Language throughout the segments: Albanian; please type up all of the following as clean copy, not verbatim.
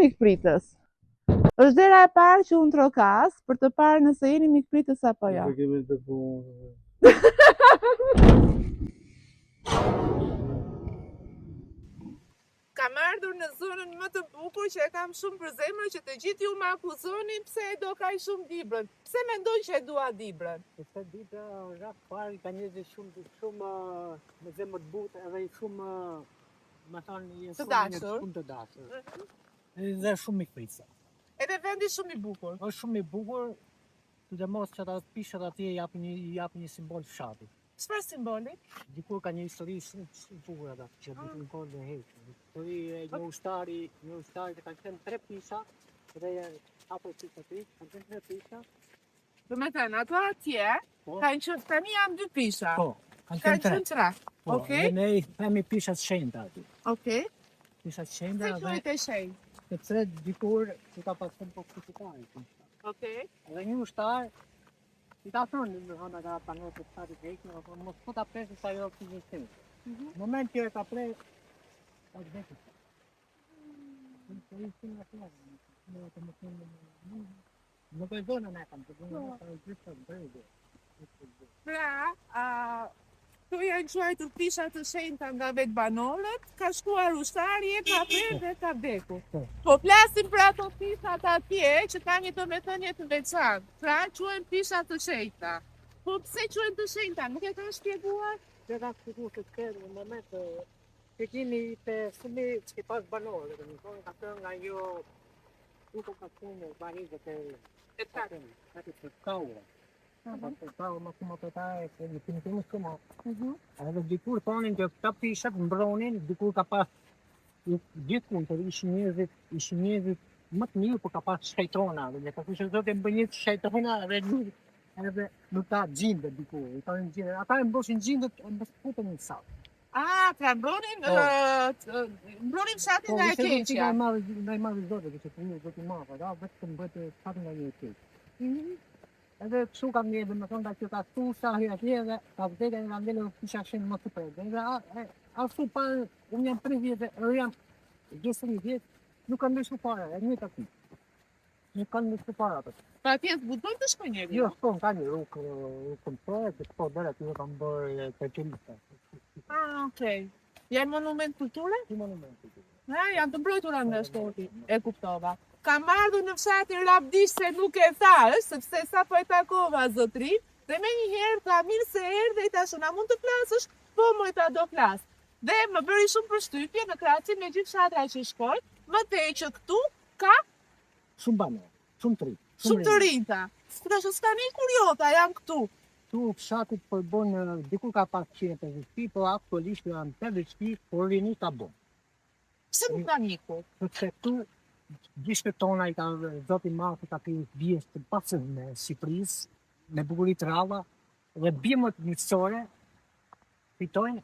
mikpritës. Është dera e parë që unë trokas për të parë nëse jeni mikpritës apo jo. Kam ardhur në zonën më të bukur që e kam shumë për zemër që të gjithë ju më akuzonin pse e do kaq shumë Dibrën. Pse mendoj që e dua Dibrën? Sepse Dibra është fare ka njerëz shumë me zemër të butë edhe shumë më thonë shumë të dashur. Dhe shumë mikpritëse. Edhe vendi shumë i bukur. Është shumë i bukur, sidomos që ata pishat atje japin një simbol fshati. Çfarë simboli? Dikur ka një histori shumë e bukur ata që do të kohën e heq. Histori e një ushtari që kanë qenë 3 pisha dhe apo pisha kanë qenë 3 pisha. Do me thënë, ato atje kanë qenë tani janë 2 pisha. Po, kanë qenë 3. Okej. Ne i themi pishat shenjta aty. Okej. Pishat shenjta. Se quhet e shenjtë. Sepse dikur që ka pasur po kushtojnë. Okej. Dhe një ushtar i ta thonë në hëna ka panuar të shtatit heqnë, apo mos po ta presë sa jo të njëstin. Në moment që e ta presë, ta vdekë. Nuk e zonë në kam, të zonë në kam gjithë të brejde. Pra, tu janë quajtur pisha të shenjta nga vetë banorët, ka shkuar ushtari, e ka prerë dhe ka vdekur. Po flasim për ato pishat atje që kanë një domethënie të veçantë. Pra quhen pisha të shenjta. Po pse quhen të shenjta? Nuk e kanë shpjeguar? Dhe ka shpjeguar se këtë në moment që kemi të fëmi që pas banorë, dhe në tonë ka të nga jo nuk ka të në varizët e të kaura. Të kaura më shumë të ta e se në të më shumë. Edhe dikur tonin që këta pishat mbronin, dikur ka pas gjithkun të ishin njerëzit më të mirë, po ka pas shajtona, dhe ka thënë zotë e mbënjit shajtona edhe nuk ta gjinde dikur. Ata e mboshin gjindet e mbës putën në salë. Pra mbronin shatin nga e keqja. Nga i marrë zotë, që të një zotë i marrë, da vetë të mbëtë shatin nga një e keqja. Edhe kështu kam një dhe më thonë da që ka stu sa atje dhe ka vdekë nga ndele kisha shenë më të prejtë. Dhe ashtu pa unë jam 3 vjetë dhe jam 10 vjetë, nuk kam nështu para, e një të ati. Nuk kam nështu para atë. Pa atje të budojnë të shkoj njeri? Jo, s'po, ka një rukë projekt, s'po bërë aty dhe kam bërë të qelista. Okej. Janë monument kulture? Si monument kulture. Janë të mbrojtura në shtorti, e kuptova. Kam ardhur në fshatin Rabdish se nuk e thash, sepse sa po e takova zotrin, dhe me një herë tha mirë se erdhe i tashun, a mund të flasësh? Po mojta do flas. Dhe më bëri shumë përshtypje në krahasim me gjithë fshatra që shkoj, më tej që këtu ka shumë banor, shumë të rinj. Shumë të rinjta. Tash s'ka një kuriota, janë këtu. Tu fshatit po bën dikur ka pas 150 shtëpi, po aktualisht janë 80 shtëpi, por rini ka bën. Pse nuk ka nikur? Sepse këtu gjithë tona i ka zoti Marku ka këtu vjesht të pasën në Shqipërisë, me bukurit ralla, dhe bimët njësore fitojnë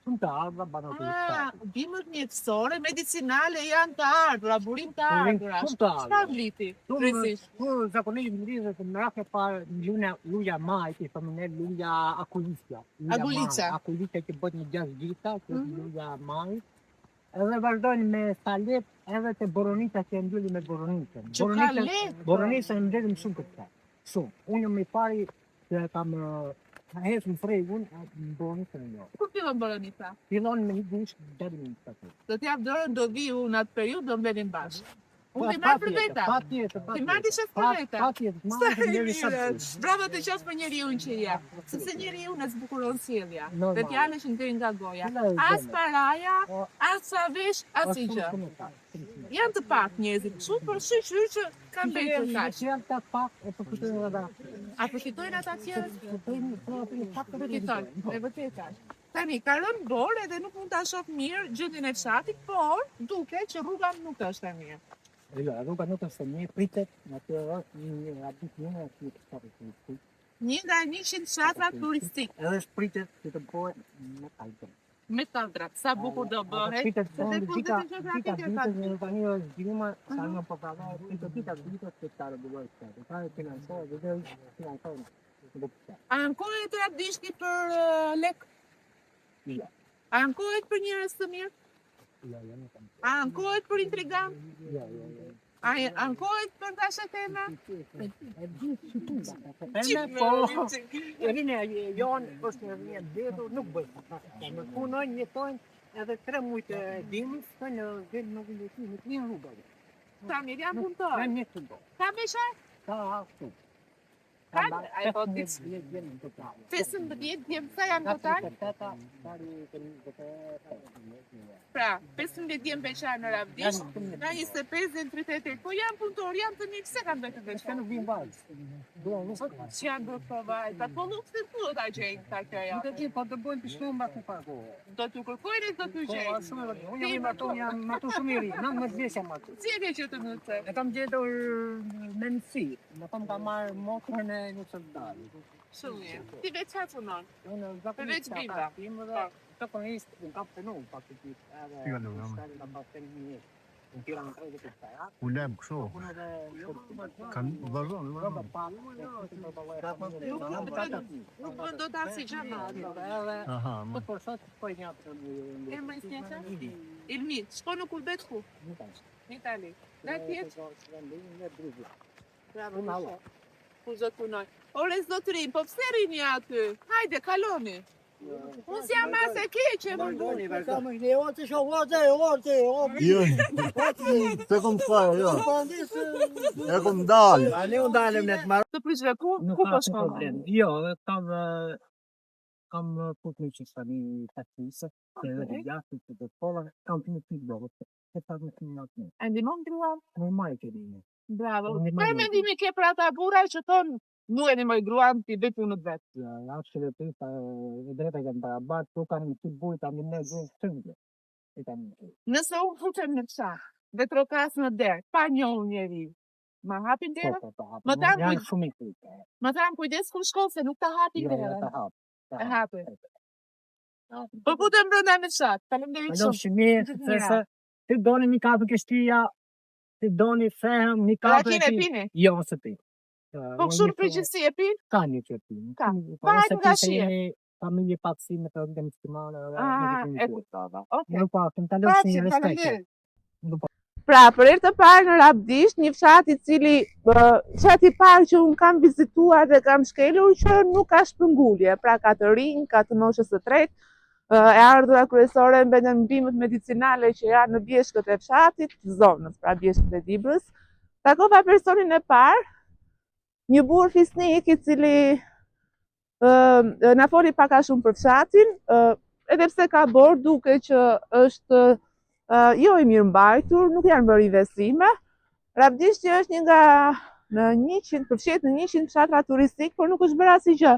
shumë të ardhura banorët. Bimët mjekësore, medicinale janë të ardhura, burim të ardhura. Çfarë vliti? Zakonisht mblidhet në rast e parë luja majt, i thonë ne luja akulicia. Akulicia që bëhet në 6 dita, që luja majt. Edhe vazhdojnë me salep edhe të boronita që e mbylli me boronicën. Boronica e mbyllim shumë këtë. Shumë. Unë më i pari që kam hesë në fregun, në boronicën e njohë. Ku fillon boronica? Fillon me një gush deri në të. Do t'jap dorën, do vi unë atë periud, do mbelim bashkë. Unë t'i marrë për veta. T'i marrë t'i qësë për veta. Bravo të qësë për njeri unë që je. Sepse njeri unë e zbukuron sjellja. Dhe t'jane që ndërin nga goja. As paraja, as sa vesh, as i gjë. Janë të pak njerëzit kështu, por shqyr që kanë betur kaq. Janë të pak e përfitojnë edhe ata. A përfitojnë ata tjerë? Përfitojnë, e vërtet kaq. Tani, ka rënë borë edhe nuk mund ta shoh mirë gjendjen e fshatit, por duket që rruga nuk është e mirë. Rruga nuk është e mirë, pritet, në të është një radit një që të shtatë. Një nga 100 fshatra turistik. Edhe shpritet që të bëhet me kaldra. Me kaldra, sa bukur do bëhet. Shpritet të dita një tani është gjinuma, sa një përkala, dita të tare do bëhet shtatë. Ka e finansore, dhe finansore. A ankohet të Rabdishti për lek? Ja. A ankohet për njerëz të mirë? Ja, nuk kam. A ankohet për intrigant? Ja. A ankohet për tash tema? E di që tu po, e rinë janë, është një detu, nuk bëjtë. Në punojnë, jetojnë edhe 3 mujtë dimës, të në vend në vindëtimit, një rrugave. Sa mirë janë punëtorë? Janë një punëtorë. Ka mesha? Ka ashtu. Ai po diç 15 djem sa janë total? Pra, 15 djem beqar në Lavdish, nga 25 dhe në 38, po janë punëtorë, janë të mirë, pse kanë bëjtë të Ska nuk vinë vajzë. Që janë bërë për vajzë, po nuk se ku do t'a gjejnë ta këja? Nuk e ti, po të bojnë për shumë ma ku pagohë. Do t'u kërkojnë e do t'u Po, gjejnë? shumë e vërdi. Unë jam ato shumë i ri, 19 vjeç jam ato. Si e ke që të nëse? E kam gjetur me nësi, më kam ka marrë motrën e një soldari. Shumë mirë. Ti veç ha punon? Unë Veç bimba. Dhe zakonisht unë kam punu, faktikisht, edhe Si ka lëvë, shkallin ka pas 5 mijë. Unë tira në 30 hektar. U lem kështu. Unë edhe Kan vazhdon, roba vazhdon. pa. Nuk mund do t'a si gjama ato. Edhe Aha, po për sot po një atë E më isnjeta? Ilmit, shko në kulbet ku? Në Itali. Në tjetë? Bravo, Unë Misha. Ku zot punoj. Ore zotrin, po pse rini aty? Hajde, kaloni. Unë si jam mas e keqe, më ndoni. Jo, se kom fare, jo. E kom dal. Të pryshve ku? Ku po shkon? Jo, kam put një qësa një taksisë, edhe të jashtë të të pola, kam të një pikë blogët, e pak në të një atë një. E ndimon gruan? Normal që një. Bravo. Unë Kaj mendimi ke për ata bura që tonë nuk e një moj gruan t'i bëj punët vetë. Ja, ashtë dhe të e drejta kanë barabat, tu kanë një të bujt, a një gjë shtëngë. Nëse unë futem në fshah dhe trokas në derë, pa njohur njeri, ma hapin derën? Më tanë Janë shumë i kujtë. Më thamë kujdes ku shkon se nuk ta hapin Jo, derën. ta hapë. E hapin. Po futem brenda në fshat. Faleminderit Alo, shumë. shimi, se ti doni mi kapë kështia, ti doni fehem, mi kapë Rakin e pini? Jo, se pi. Po kështu në përgjithësi e pin? Ka një që pi. Ka. Po, Para se nga ti se shije. jeni familje pakësi me të rëndem stimane. E kuptova. Okej. Nuk pa, të ndalë një respekt. Faleminderit. Nuk pa. Pra, për herë të parë në Lavdish, një fshat i cili fshat i parë që unë kam vizituar dhe kam shkelur që nuk ka shpëngulje, pra ka të rinj, ka të moshës së tretë, e ardhura kryesore mbeten bimët medicinale që janë në bjeshkët e fshatit, zonës, pra bjeshkët e Dibrës. Takova personin e parë, një burr fisnik i cili na foli pak a shumë për fshatin, edhe pse ka borë duke që është jo i mirë mbajtur, nuk janë bërë investime. Lavdish që është një nga në 100, përfshihet në 100 fshatra turistik, por nuk është bërë asgjë.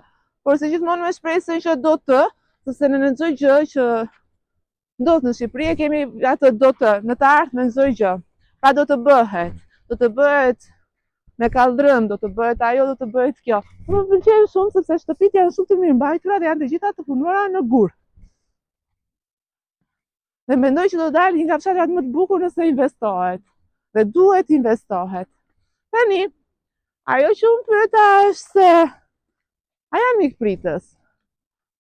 Por se gjithmonë me shpresën që do të, sepse në çdo gjë që ndodh në Shqipëri kemi atë do të, në të ardhmen çdo gjë. Pra do të bëhet me kaldrëm, do të bëhet ajo, do të bëhet kjo. Më pëlqen shumë sepse shtëpitë janë shumë të mirë mbajtura dhe janë të gjitha të punuara në gur. Dhe mendoj që do dalë një nga fshatrat më të bukur nëse investohet. Dhe duhet investohet. Tani, ajo që unë pyeta është se a janë mikpritës?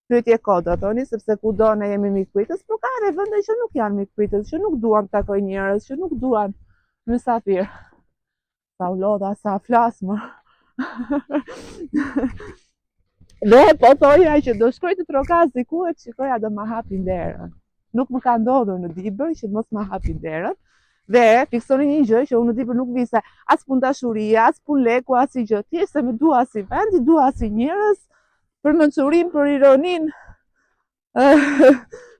Pyetje kodo, thoni, sepse kudo ne jemi mikpritës, por ka edhe vende që nuk janë mikpritës, që nuk duan të takoj njerëz, që nuk duan mysafir. Sa u lodha, sa flas më. Dhe po thoja që do shkoj të trokas diku e shikoja do ma hapin derën. Nuk më ka ndodhur në Dibër që mos ma hapin derën. Dhe fiksoni një gjë që unë në Dibër nuk vise as pun dashuria, as pun leku, as i gjë tjetër, se më dua si vendi, dua si njerëz, për mençurinë, për ironin,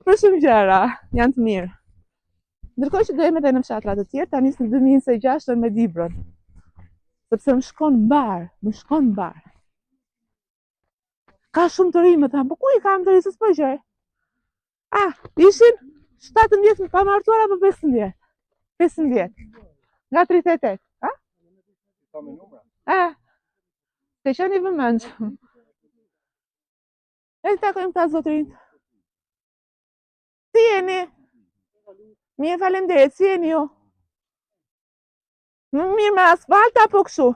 për shumë gjëra, janë të mirë. Ndërkohë që do jemi edhe në fshatra të tjerë, tani në 2026 me Dibrën. Sepse më shkon mbar. Ka shumë të rinj më thanë, po ku i kam të rinj, se s'po gjej? Ishin 17 pa martuar apo 15? 15. Nga 38, a? Ka me numra? Të qeni vëmendshëm. E të takojmë këta zotrin. Si jeni? Mirë, faleminderit, si jeni ju? Më mirë me asfalt apo kështu?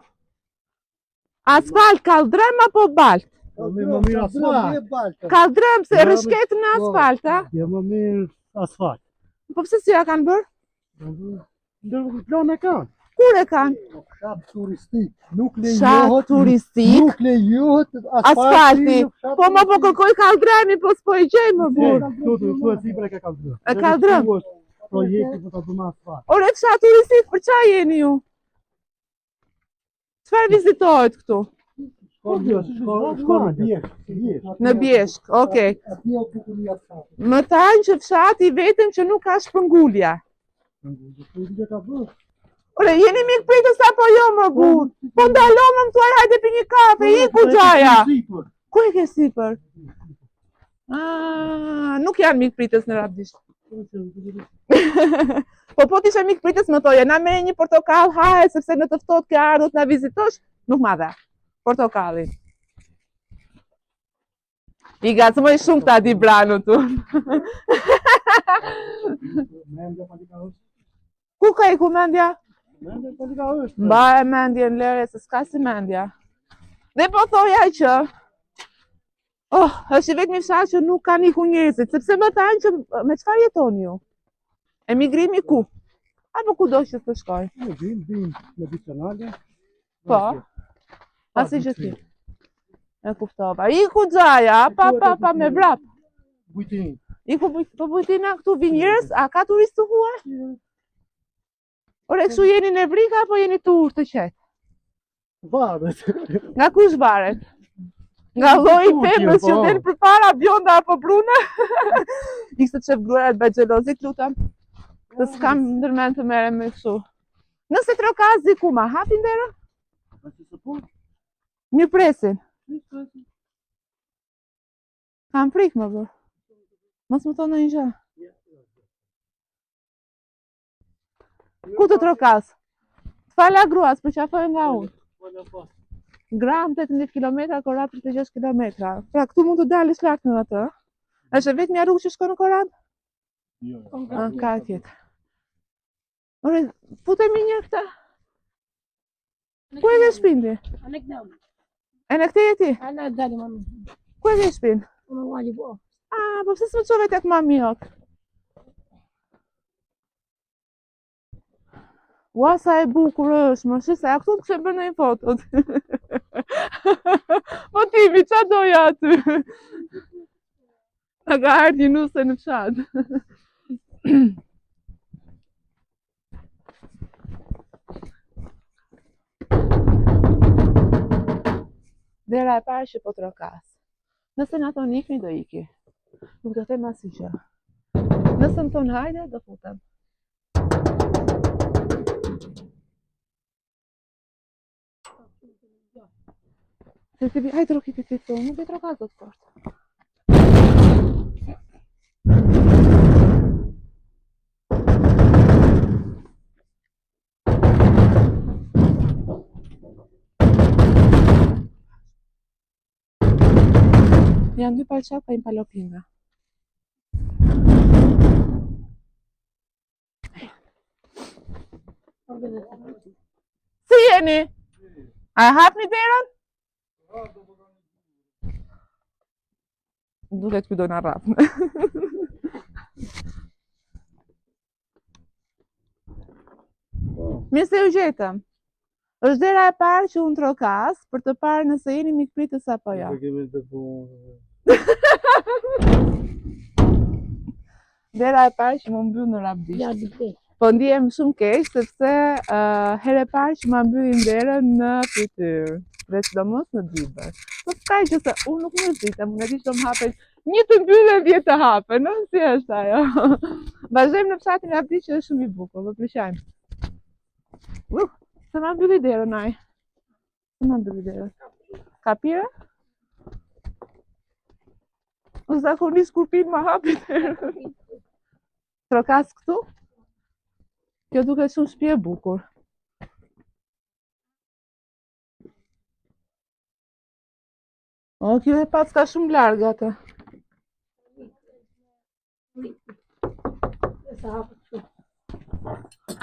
Asfalt, kaldrem apo balt? Më mirë asfalt. Kaldrem, se rëshket në asfalt, a? Jo, më mirë asfalt. Po pse si ja kanë bërë? Plan e kanë. Kur e kanë? Fshat turistik. Fshat turistik. Nuk lejohet Asfalti. Po më po kërkoj kaldremi, po s'po i gjej më burr. Tu e sipër e ka kaldrëm. E kaldrëm. Projekti për ta bërë asfalt. Ore, fshat turistik, për çfarë jeni ju? Çfarë vizitohet këtu? Shko në Bjeshk. Në Bjeshk, okej. Aty o bukuria të fshatit. Më thanë që fshati vetëm që nuk ka shpërngulja. Ore, jeni mikpritës apo jo më burr? Po ndalo më thuaj hajde pi një kafe, iku xhaja. Ku e ke sipër? Nuk janë mikpritës në Rabdisht. Po t'ishe mikpritës më thoje, na merr një portokall, haje, sepse në të ftohtë ke ardhur të na vizitosh, nuk ma dha. Portokallin. I gacmoj shumë këta di branu tu. Ku ka i ku mendja? Mba e mendje në lere, se s'ka si mendja. Dhe po thoja që është i vetmi fshat që nuk ka iku njerëzit, sepse më thanë që me çfarë jetoni ju? Emigrimi ku? Apo ku do që të shkoj? Vim medicinale. Po. Asi që ti. E kuftova. Iku xhaja, pa me vrap. Bujtin. Iku po bujtina këtu vi njerëz, a ka turistë të huaj? Ore, kështu jeni në Vrika apo jeni të urtë të qetë? Varet. Nga kush varet? Nga lloji i pemës që del përpara bjonda apo brune? Ikse të shef gruaja të bëj xhelozit, lutem. Se s'kam ndërmend të merrem me kështu. Nëse trokazi ku ma hapin derën? Mirë presin. Kam frikë më bërë. Mos më thonë ndonjë gjë. Ku të trokas? Fala gruas, për qafoj nga unë. Gram 18 km, Korad 36 km. Pra këtu mund të dalësh lart në atë. Është vetëm ja rrugë që shkon në Korad? Jo. Ka tjetër. Ore, futemi një këta. Ku e ke shpindi? E në këte jeti? Ku e ke shpind? Po pse s'më qove tek mami jot? Ua sa e bukur është, më shisa, a këtu të kështë bërë ndonjë fotot. Po timi, qa doja aty? A ka ardhur një nuse në fshat. Dera e parë që po trokas. Nëse na thon ikni, do iki. Nuk do them asnjë gjë. Nëse më thon hajde, do futem. Se ti hajde roki ti këtu, nuk e trokas do të fort. Janë dy palçak pa impalopinga. Si jeni? A hapni derën? Duket ky do na rrap. Mirë se u gjetëm. Është dera e parë që unë trokas për të parë nëse jeni mikpritës apo jo. Dera e parë që më mbyll në Rabdisht. Po ndihem shumë keq sepse herë e parë që ma mbyllin derën në fytyrë, dhe sidomos në dibër. Po s'ka gjë se unë nuk mërzitem, unë e di që do më hapen një të mbyllën 10 të hapen, no? Si është ajo? Vazhdojmë në fshatin e Rabdisht që është shumë i bukur, më pëlqen. Se ma mbylli derën aj. Se ma mbylli derën. Ka pire? O zakonisht kur pinë ma hapi derën. Trokas këtu? Kjo duket shumë shtëpi e bukur. O, kjo e pas ka shumë larg atë.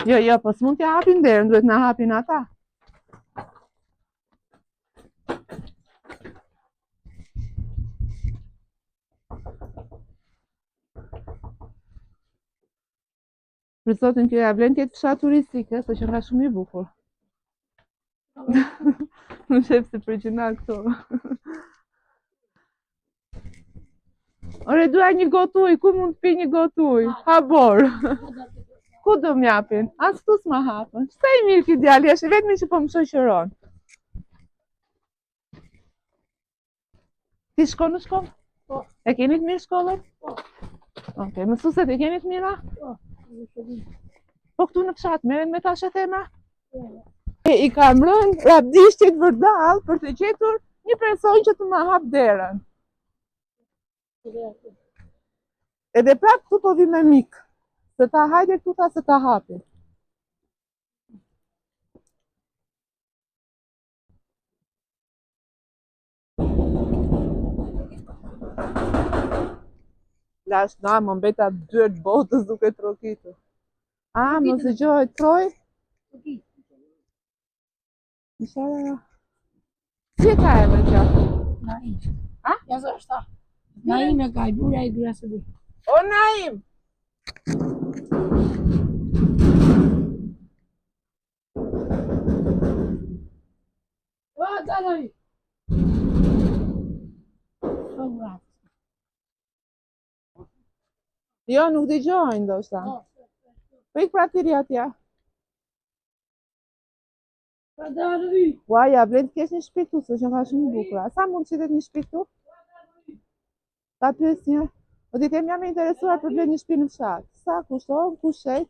Jo, po s'mund t'ja hapin derën, duhet na hapin ata. Për zotin kjo ja vlen tjetë fshat turistike, se që nga shumë i bukur. Në shef se përgjina këto. Ore, duaj një gotë ujë, ku mund të pi një gotë ujë? Habor. Ku do m'japin? As këtu s'ma hapën. Shta i mirë ki djali, është vetëmi që po më shoqëron. Ti shko në shkollë? Po. E keni të mirë shkollën? Po. Okej, mësueset e keni të mira? Po. Po këtu në fshat merren me tashe thema? I kam rënë rabdishtit vërdall për të gjetur një person që të më hap derën. Edhe prap këtu po vi me mik. Se ta hajde këtu ta se ta hapi. Lash na, më mbeta dyert botës duke trokitur. A, më zëgjohet troj? Inshallah. Si ka emër kjo? Naim. A? Ja zë është ta. Naim e ka i burja i gruja së di. O Naim! O, daloj! O, gratë. Jo, nuk dëgjojnë ndoshta. Po ik pra tiri atja. Pa daloj! Ua, ja vlen të kesh një shtëpi këtu, se që ka shumë bukura. Sa mund të qitet një shtëpi këtu? Ta pyes një. Po ti them jam e interesuar për të bler një shtëpi në fshat. Sa kushton, ku shet?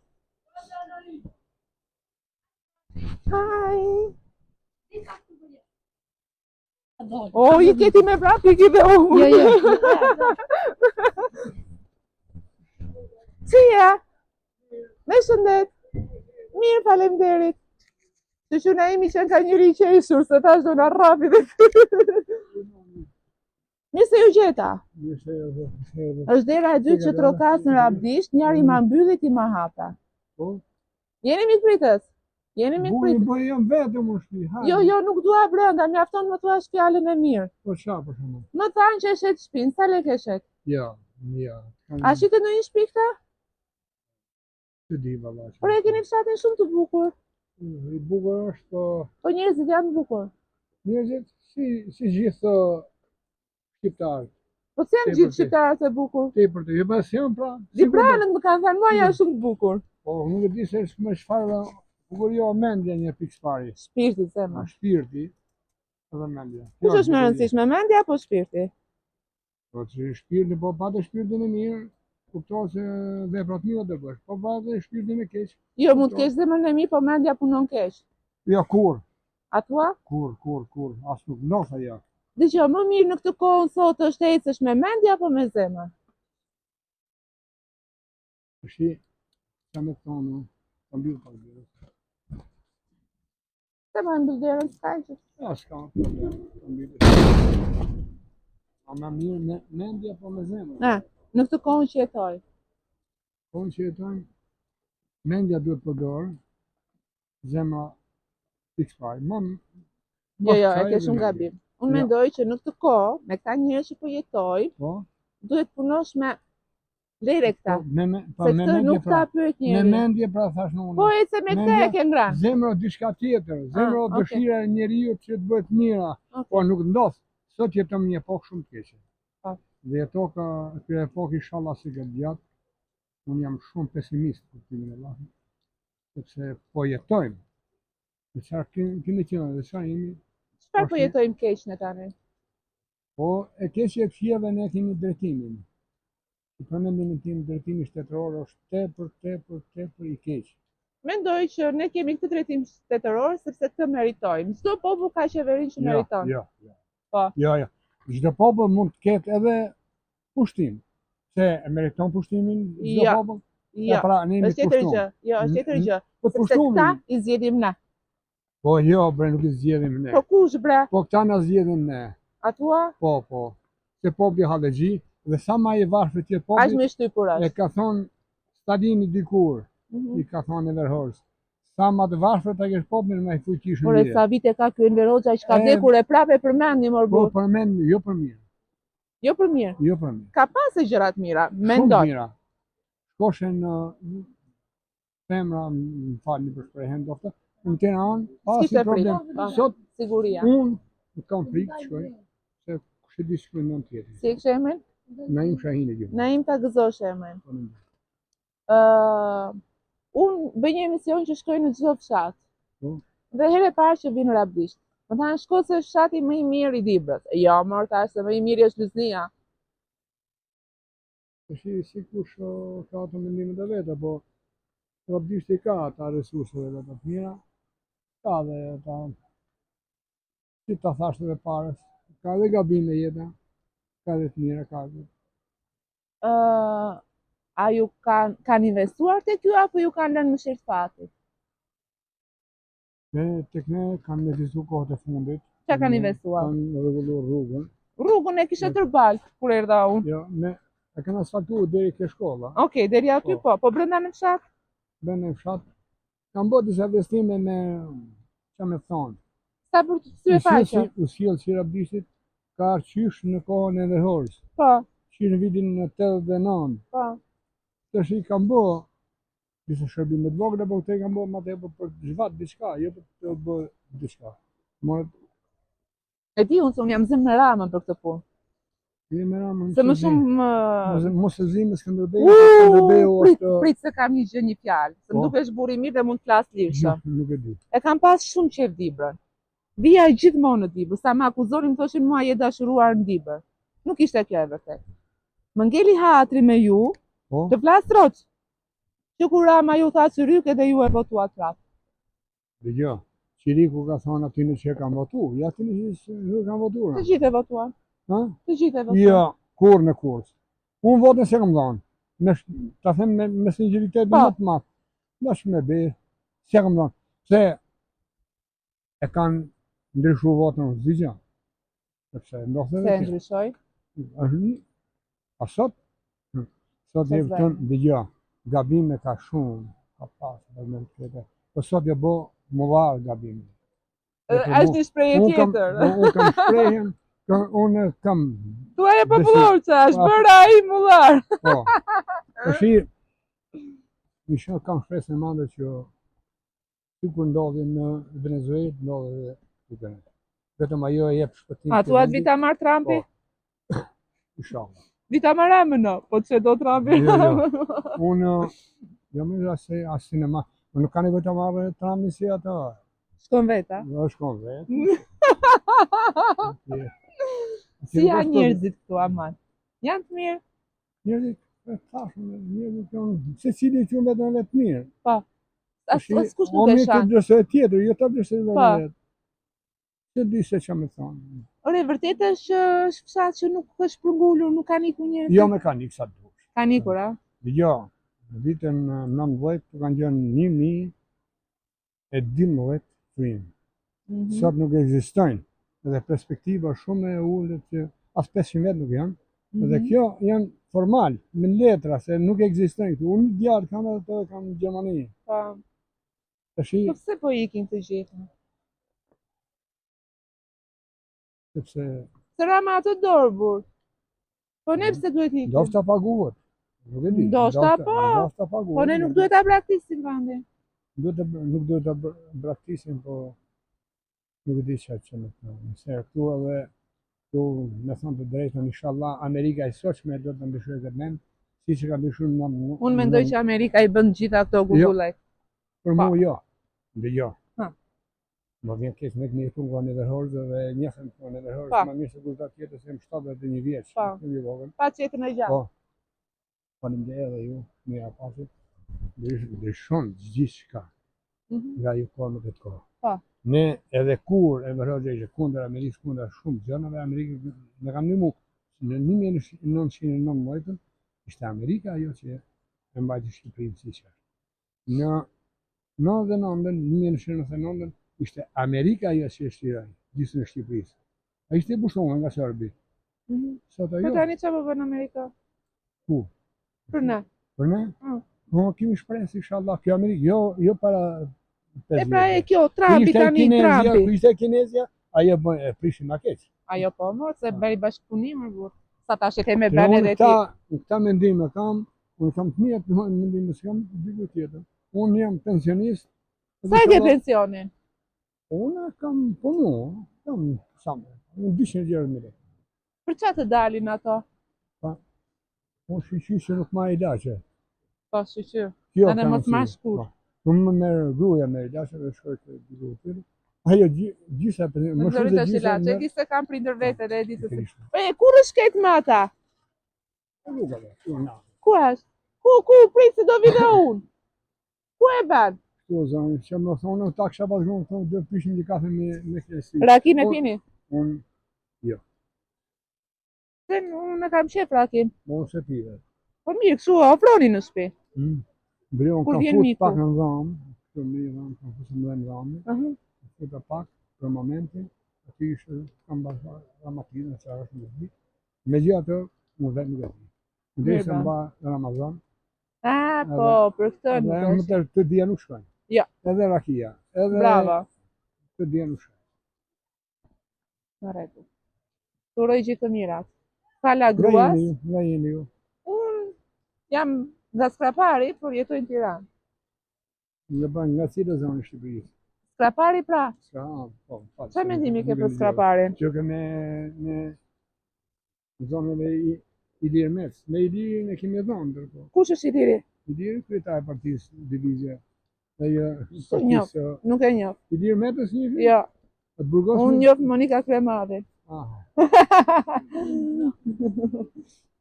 Hi. O, i keti me prap, i ki dhe unë. Jo. Si je? Me shëndet. Mirë, faleminderit. Që na imi që ka njëri i qeshur, se tash do na rrapi dhe Mirë se ju gjeta. Është dera e dytë që trokas në Rabdisht, njëri ma mbylli ti ma hapa. Po? Jeni mikpritës? Jeni mikpritës? Po jam vetëm në shtëpi. Jo, nuk dua brenda, mjafton më thuash fjalën e mirë. Po çfarë për shkakun? Më thanë që e shet shtëpinë, sa lekë e shet? Ja. A shitet në një shtëpi këta? Të di valla. Por e keni fshatin shumë të bukur. I bukur është, Po njerëzit janë bukur. njerëzit si gjithë shqiptarët. Po si janë gjithë shqiptarët e bukur? Tepër të jepës janë pra. Libranët më kanë thënë mua janë shumë të bukur. Po nuk e di se me çfarë bukurio mendja një pikë pari. Shpirti thema. Shpirti edhe mendja. Kush është më rëndësishme, mendja apo shpirti? Po që shpirti, po pa të shpirtin e mirë, kupton se veprat mira do bësh. Po pa të shpirtin e keq. Jo, mund të kesh zemrën e mirë, po mendja punon keq. Ja kur? A tua? Kur? As nuk ndodh ajo. Dëgjoj, më mirë në këtë kohë sot është të ecësh me mendje apo me zemër? Shi, çam të thonë, të mbyll pak derën. Se më mbyll derën s'ka gjë. Ja, s'ka problem, të mbyll. A më mirë me mendje apo me zemër? Në këtë kohë që jetoj. Kohën që jetojmë, mendja duhet përdorë, zemra pikë pari. Jo, e ke shumë gabim. Unë mendoj që në këtë kohë, me këta njerëz që po jetoj, duhet punosh me lere këta. Se këtë nuk ta pyet njeri. Me mendje pra thash unë. Po e se me këtë e ke ngranë. Zemra diçka tjetër, zemra dëshira e njeriu që të bëhet mira, po nuk ndodh. Sot jetojmë një epokë shumë të keqe. Dhe kjo epokë inshallah si gjatë gjatë, unë jam shumë pesimist për timin e Allahut, sepse po jetojmë. Dhe çfarë kemi qenë, dhe çfarë jemi? Çfarë po jetojmë keq në tani? Po e keqja e këqijave ne kemi drejtimin. Për mendimin tim drejtimi shtetëror është tepër i keq. Mendoj që ne kemi këtë drejtim shtetëror sepse këtë meritojmë. Çdo popull ka qeverinë që meriton. Jo. Po. Jo. Çdo popull mund të ketë edhe pushtim. Se e meriton pushtimin çdo popull? Jo. Pra ne jemi pushtuar. Jo, është tjetër gjë. Po pushtuar. Këta i zgjedhim ne. Po jo, bre, nuk i zgjedhim ne. Po kush bre? Po këta na zgjedhin ne. A tua? Po. Se populli hallexhi dhe sa më i varfër që populli. As më shtypur as. E ka thonë Stalini dikur, i ka thonë Enver Hoxha. Sa më të varfër ta kesh popullin më i fuqishëm. Por sa vite ka ky Enver Hoxha që ka vdekur e prapë përmendni më Po përmend, jo për mirë. Jo për mirë. Jo për mirë. Ka pasë gjëra të mira, mendoj. Shumë mira. Shkoshen femra, më falni për shprehjen doftë, në Tiranë, pasi S'kishte problem. frikë. Sot Siguria. unë kam frikë të shkoj, se kush e di shkoj në tjetër. Si e kështë emrin? Naim Shahin e gjithë. Naim ta gëzosh emrin. Unë bëj një emision që shkoj në çdo fshat. Dhe herë e parë që vi në Rabdisht. Më thanë shko se është fshati më i mirë i Dibrës. Jo, më thash se më i miri është Luznia. Si kush ka ato mendimet e veta, po Rabdishti ka ata resurset e veta të mira, ka dhe ata, si ta thashtë dhe parës, ka dhe gabime jeta, ka dhe të mira, ka dhe. A ju kanë investuar te kjo apo ju kanë lënë mëshirë fatit? Tek ne kanë investituar kohët e fundit. Çka kanë investuar? Kanë rregulluar rrugën. Rrugën e kishe tërbal kur erdha unë. Jo, ne e kanë asfaltuar deri ke shkolla. Okej, deri aty po. Po brenda në fshat? Brenda në fshat kanë bërë disa investime me, çka më thon. Sa për të sy e faqe? U sjell si Rabdishtit ka arqysh në kohën e Ndërhorës. Po. Që në vitin 89. Po. Tash i kanë bërë disa shërbime të vogla, por te kanë bërë më tepër për zhvat diçka, jo për të bërë diçka. E di unë se unë jam zënë në Ramën për këtë punë. Se më shumë mos e zimë Skënderbeu është prit se kam një gjë, një fjalë. Se më dukesh burr i mirë dhe mund të flas lirshëm. Nuk e di. E kam pas shumë qejf Dibrën. Vija gjithmonë në Dibër, sa ma akuzonin më thoshin mua je dashuruar në Dibër. Nuk ishte kjo e vërtet. Më ngeli hatri me ju, të flas troç. Që kur Rama ju tha Cyryk edhe ju e votuat prapë. Dëgjoj, Cyriku ka thonë aty në që kanë votuar, ja aty nuk kanë votuar. Të gjithë e votuan. Të gjithë e votuan. Jo, kur në kurs. Unë votën se kam dhënë. Ta them me sinqeritet më të madh. Dash me be, se kam dhënë. Se e kanë ndryshuar votën zgjidhja. Sepse ndodhte. Se ndryshoi. A sot? Sot e vëton dëgjoj. Gabime ka shumë, ka pas vërtet këtë. Po sot e bë mullar gabime. Është një shprehje tjetër. Unë kam shprehjen, unë kam. Thuaj e popullorça, është bërë ai mullar. Po. Tashi isha kam shpresën e madhe që sikur ndodhi në Venezuelë, ndodhi edhe këtu. Vetëm ajo e jep shpëtim. A thuat vi ta marr Trumpi? Inshallah. Vi ta marr Ramën, po çe do Trumpi. Unë jo më rase as sinema. Unë nuk kanë vetë marrë Trumpi si ato. Shkon veta. Jo, shkon vetë. Si janë njerëzit këtu aman? Janë të mirë? Njerëzit, njerëzit janë, secili që vetëm vetë mirë. Po. Askush nuk e shan. Unë të tjetër, jo ta vlerësoj vetë. Se di se ç'a më thonë. Ore, vërtet është fshat që nuk është përngulur, nuk ka nikur njerëz. Jo, me ka nikë sa duhet. Ka nikur, a? Jo, në vitën 19 kanë qenë 1012 frymë. Sot nuk ekzistojnë. Edhe perspektiva shumë e ulët që as 500 vetë nuk janë. Edhe kjo janë formal, me letra, se nuk ekzistojnë këtu. Unë djarë kanë edhe të kanë në Gjermani. Po. Po pse po ikin të gjithë? Sepse Rama ato dorë burr. Po ne pse duhet ikim? Do të paguhet. Nuk e di. Ndoshta po. Po ne nuk duhet ta braktisim vendin. Nuk duhet ta braktisim, po nuk e di çfarë që më thonë. Se këtu edhe këtu me thonë të drejtën, inshallah Amerika e sotshme do të ndryshojë këtë vend, siç ka ndryshuar në. Unë mendoj që Amerika i bën gjitha këto gugullaj. Për mua jo. Dëgjoj. Më vjen keq me një punë në Ndërhorës dhe njëfën punë në Ndërhorës, më mirë se kurrë tjetër se më 71 vjeç. Pa qetën e gjatë. Po. Faleminderit edhe ju, mira pasi. Ndryshon gjithçka. Nga ju kohë të kohë. Po. Ne edhe kur e vërojë që kundër Amerikës, kundër shumë gjënave Amerikës, ne kam ndihmuar në 1919 ishte Amerika ajo që e mbajti Shqipërinë siç është. Në 1999 ishte Amerika ajo që e shtyroi gjithë në Shqipërisë. Ai ishte pushuar nga Serbi. Sot ajo. Po tani çfarë po bën Amerika? Ku? Për ne. Për ne? Po kemi shpresë inshallah kjo Amerikë, jo para. E pra e kjo Trumpi tani Trumpi. Ishte Kinezja, ajo e prishin ma keq. Ajo po mor se bëri bashkëpunim burr. Sa tash e kemë bën edhe ti. Këta mendim e kam, unë kam të mira të mendim se kam dy tjetër. Unë jam pensionist. Sa e ke pensionin? Unë kam punu, kam samë, unë 200.000 lek. Për çfarë të dalin ato? Unë shqyqy që nuk ma ilaçe. Po, shqyqyr. Kjo Edhe kam mos si, marrë shkurt. po. Unë më merr gruaja me ilaçe dhe shkoj te gruaja. Ajo gjysa më shumë Të se gjysa. që e di se kam prindër vete dhe e di se si. Krishna. Kur është ket me ata? Rrugave, na. Ku është? Ku prit se do vi dhe unë? Ku e ban? Kto zonë, që më thonë ta kisha vazhduar këto do pishim një kafe me klesi. Rakin e pini? Unë Se unë e kam qef rakin. mos e pive. Po mirë, kështu ofroni në shtëpi. Brion Kur ka vjen fut miku. pak në dhamë, këto me dhamë, ka fut në dhamë, futa pak për momentin, aty ishte kam bashkë Ramazan që është në ditë. Megjithatë, unë vetë nuk e di. Ndërsa Mirë, mba Ramazan, po, për këtë edhe nuk më është. të dia nuk shkojnë. Jo. Edhe rakia, edhe Bravo. të dia nuk shkojnë. Në rregull. Të uroj gjithë të mirat. Fala gruas. Nga jeni ju. Unë jam nga Skrapari, por jetoj në Tiranë. Nga cilë zonë Shqipërisë? Skrapari pra. Po, fal. Çfarë mendimi ke për Skraparin? Që ke me zonën e Ilir Mec. Me Ilirin e kemi dhënë ndërkohë. Kush është Iliri? Iliri kryetari i partisë divizje. Ajo njoh. partisë. Nuk e njoh. Ilir Metës një? Jo, Atë Burgos. unë njoh Monika Kremadhin.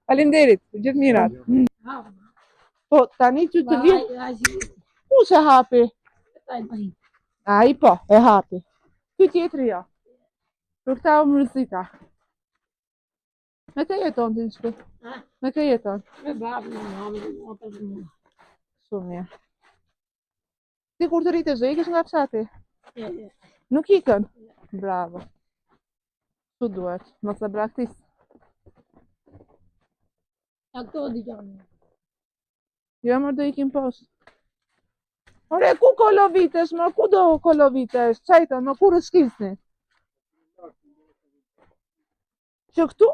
Faleminderit, gjithë mirat. Po, tani që të vjen, ku se hapi? Ai po, e hapi. Ky tjetri jo. Për këta u mërzita. Me kë jeton ti në shtëpi? Me kë jeton? Me babën, me mamën, me motën, me mua. Shumë mirë. Ti kur të rritesh do ikësh nga fshati? Jo. Nuk ikën? Bravo. Çu duhet, mos e braktis. A këto di gjanë. Jo, më do ikim poshtë. Ore, ku kolovitesh, më ku do kolovitesh? Qajta, më kur shkisni? Që këtu?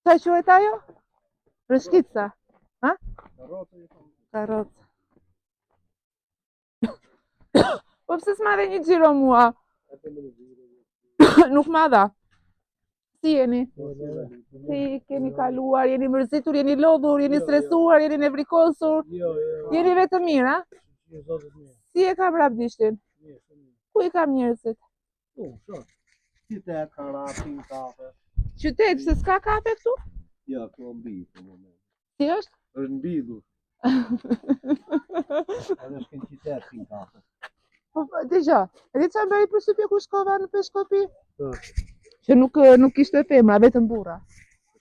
Sa quhet ajo? Rëshkica. Ha? Karroca. Po pse s'ma dhe një xhiro mua? Nuk ma dha. Si jeni? Si keni kaluar, jeni mërzitur, jeni lodhur, jeni stresuar, jeni nevrikosur? Jeni vetëm mirë, a? Si e kam rabdishtin? Ku i kam njerëzit? Qytet, Karapi, kafe. Qytet, se s'ka kafe këtu? Ja, këto mbi për moment. Si është? Është mbidur. Edhe është në qytet pin kafe. Po, dëgjo, e di çfarë bëri përshtypje kur shkova në Peshkopi? Po. Që nuk kishte femra, vetëm burra.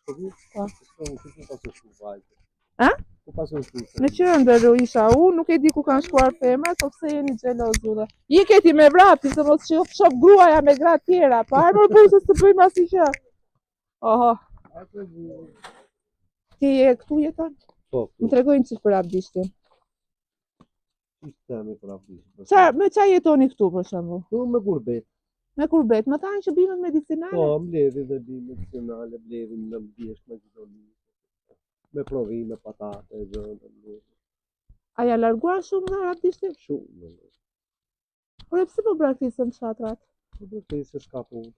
Shkopi? Po. Ku pasur shku vajtë? A? Ku pasur shku? Në qendër isha unë, nuk e di ku kanë shkuar femrat, po pse jeni xheloz juve? Iketi me vrapi, se mos shoh gruaja me gra tjera, po hajmë burrë se të bëjmë asgjë. Oho, ti je këtu jeton? Po, Më tregojnë çfarë për abdishtin. Ishte me për afdishtë. Me çfarë jetoni këtu për shembull? Tu me gurbet. Me kurbet, më thanë që bimet medicinale? Po, mbledhi dhe bimë medicinale, mbledhi në mbjesh me gjithoni. Me provime, patate, gjënë, mbledhi. A ja larguar shumë nga abdishti? Shumë. Por pse po braktisën fshatrat? Po do se s'ka punë.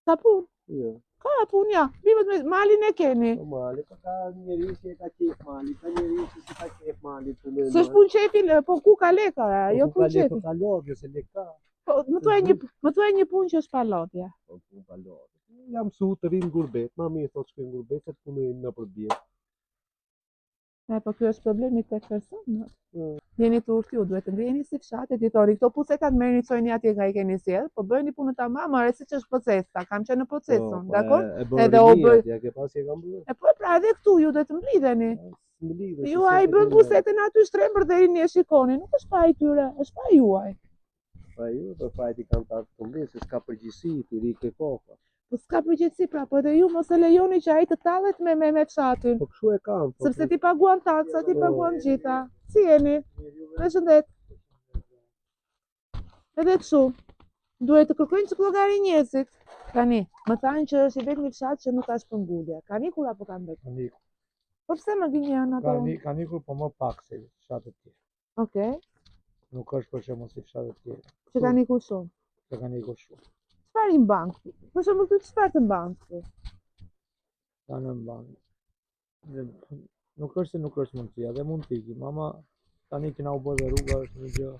Ka punë? Jo. Ka punë, ja. Bimet me malin e keni. Po mali, po ka njeri që e ka qef mali, ka njeri që si ka qef mali. S'është punë qefin, po ku ka leka, jo punë Po qefin. ka lodhje se leka. Po, më thuaj një punë që është pa lodhje. Po punë ka lodhje. Jam mësu të rinë gurbet, ma mirë thot shkojnë gurbet, se të punojnë në përbjet. Po kjo është problemi tek personat. Jeni të urtju, duhet të ngriheni si fshatet, i thoni këto pusetat merrni çojini atje nga i keni sjell, po bëni punën tamam, ore siç është procesa, kam qenë në procesun, dakor? Edhe u bëj. Ja ke pasi e kam bërë. E po pra edhe këtu ju duhet të mblidheni. Mblidhe. Ju ai bën pusetën aty shtrembër deri në shikoni, nuk është pa i tyre, është pa juaj. Pa ju, për fajti kanë ta të mbledh, se s'ka përgjithësi, të rike koka. Po s'ka përgjithësi pra, po edhe ju mos e lejoni që ai të tallet me fshatin. Po kështu e kam. Sepse ti paguan taxa, ti paguan gjitha. Si jeni? Përshëndet. Edhe kështu, duhet të kërkojnë që llogari njerëzit. Tani, më thanë që është i vetmi fshat që nuk ka shpëngulje. Kanë ikur apo kanë bërë? Kanë ikur. Po pse më gënjen ato? Ka ikur po më pak se fshatet tjerë. Okej. Nuk është për shembull si fshatet tjerë. Që kanë ikur shumë. Që kanë ikur shumë. Çfarë i mban këtu? Për shembull ty çfarë të mban këtu? Ta në mban. Nuk është se nuk është mundësia, dhe mund t'i mama tani që na u bë dhe rruga është një gjë.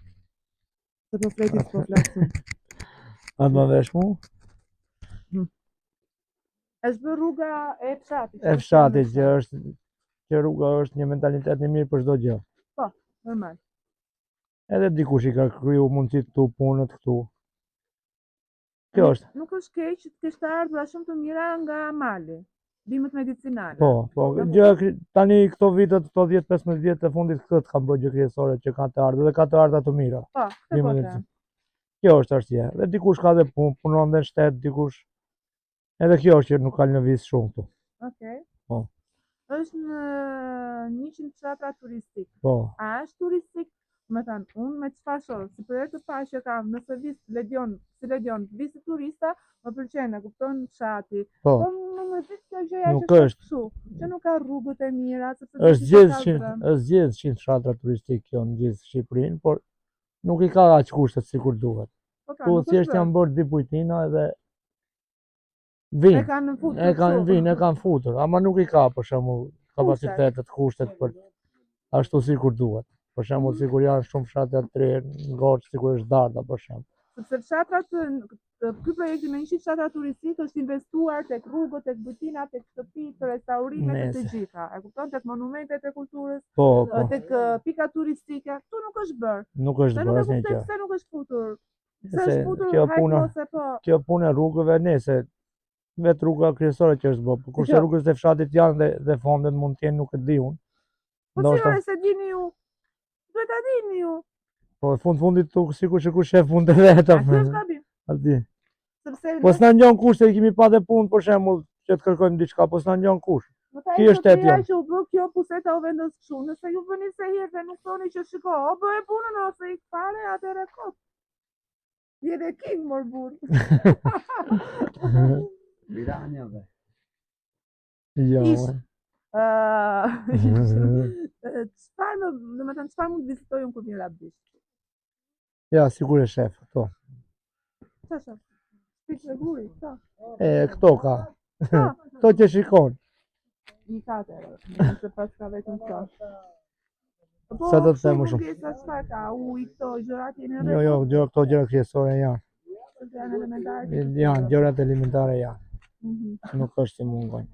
Se po fletis po flasim. A më vesh mu? Është bërë rruga e fshatit. E fshatit që rruga është një mentalitet i mirë për çdo gjë. Po, normal. Edhe dikush i ka kriju mundësit këtu, punët këtu. Kjo është. Nuk është keq që të kesh të ardhura shumë të mira nga mali. Bimët medicinale. Po, gjë tani këto vitet, këto 10-15 vjet të fundit këtë kanë bërë gjë krijesore që kanë të ardhur dhe ka të ardha të mira. Po, këtë po them. Kjo është arsye. Dhe dikush ka dhe punon dhe në shtet, dikush. Edhe kjo është që nuk ka lëviz shumë këtu. Okej. Po. Është në 100 fshatra turistik. Po. A është turistik? Më thënë, unë me çfarë shoh, si për të parë që kam nëse Ledion, vizë turista, më pëlqen, e kupton fshati. Po. Më thit kjo gjëja Nuk që është kështu, që nuk ka rrugët e mira, sepse është zgjedhë 100 fshatra turistik kjo në gjithë Shqipërinë, por nuk i ka aq kushtet sikur duhet. Tu thjesht janë bërë di bujtina edhe vinë. E kanë futur, ama nuk i ka për shembull kapacitetet, kushtet për ashtu sikur duhet. Për shembull, sikur janë shumë fshatra të re, Ngorç, sikur është Darda për shembull. Sepse fshatrat, ky projekti me 100 fshatra turistik është investuar tek rrugët, tek bujtinat, tek shtëpitë, restaurimet e të gjitha. E kupton, tek monumentet e kulturës, tek pika turistike, këtu nuk është bërë. Nuk është bërë asnjë gjë. Pse nuk është futur? Se është futur kjo punë e rrugëve nëse vetë rruga kryesore që është bërë, kurse rrugët e fshatit janë dhe fondet mund të jenë nuk e di unë. Po si se dini ju? Duhet ta dini ju. Po fundit tu sikur që kush shef punë të veta. Aty është gabim. Aty. Sepse po s'na ngjon kushte, kemi pa dhe punë për shembull që të kërkojmë diçka, po s'na ngjon kush. Ky është shteti jon. Që u bë kjo puseta u vendos kështu, nëse ju bëni se herë dhe nuk thoni që shiko, o bëhe punën ose ik fare, atëherë kot. Je dhe king mor burr. Miranjave. Jo. Çfarë mund të vizitoj unë kur vjen Rabdisht? Ja, sigur e shef, këto. Çfarë shef? Pikë e guri, këto. Këto ka. Këto që shikon. I katër, nëse pas ka vetëm këto. Sa do të them më shumë? Çfarë ka? Ujë, këto gjërat janë. Jo, këto gjëra krijesore janë. Janë elementare. Janë gjërat elementare janë. Nuk është si mungojnë.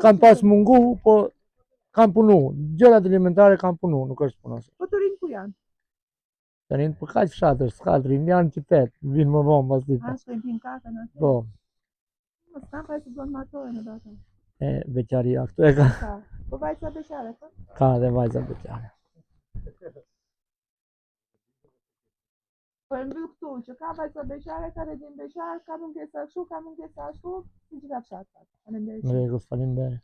Kanë pas mungu, po kanë punu. Gjërat elementare kanë punu, nuk është punosur. Po të rinë ku janë? Të rinë për kaq fshatër, s'ka të rinë, janë qytet, vinë më vonë pas dita. A shkojnë pinë kakën atë? Po. Mos ka pa se bën martohen në datën. Beqaria këtu e ka. Po vajza beqare, po? Ka dhe vajza beqare. Po e mbyll këtu, që ka vajza beqare, ka regim beqar, ka mungesa kështu, ka mungesa ashtu, si gjitha fshatrat. Faleminderit. Faleminderit.